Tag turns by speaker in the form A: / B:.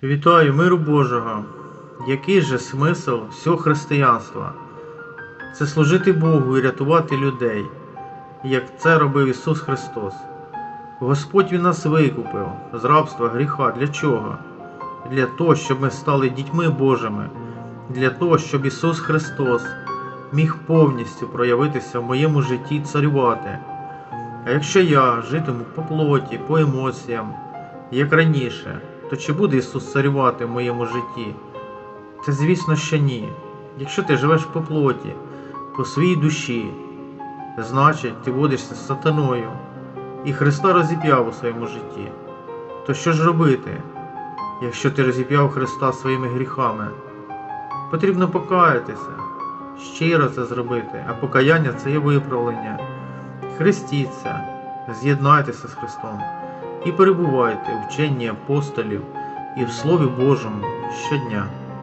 A: Вітаю миру Божого! Який же смисл всього християнства? Це служити Богу і рятувати людей, як це робив Ісус Христос. Господь Він нас викупив з рабства гріха. Для чого? Для того, щоб ми стали дітьми Божими, для того, щоб Ісус Христос міг повністю проявитися в моєму житті і царювати. А якщо я житиму по плоті, по емоціям, як раніше, то чи буде Ісус царювати в моєму житті? Це, звісно, що ні. Якщо ти живеш по плоті, по своїй душі, значить ти водишся з сатаною і Христа розіп'яв у своєму житті. То що ж робити, якщо ти розіп'яв Христа своїми гріхами? Потрібно покаятися, щиро це зробити, а покаяння – це є виправлення. Хрестіться, з'єднайтеся з Христом і перебувайте у вченні апостолів і в Слові Божому щодня.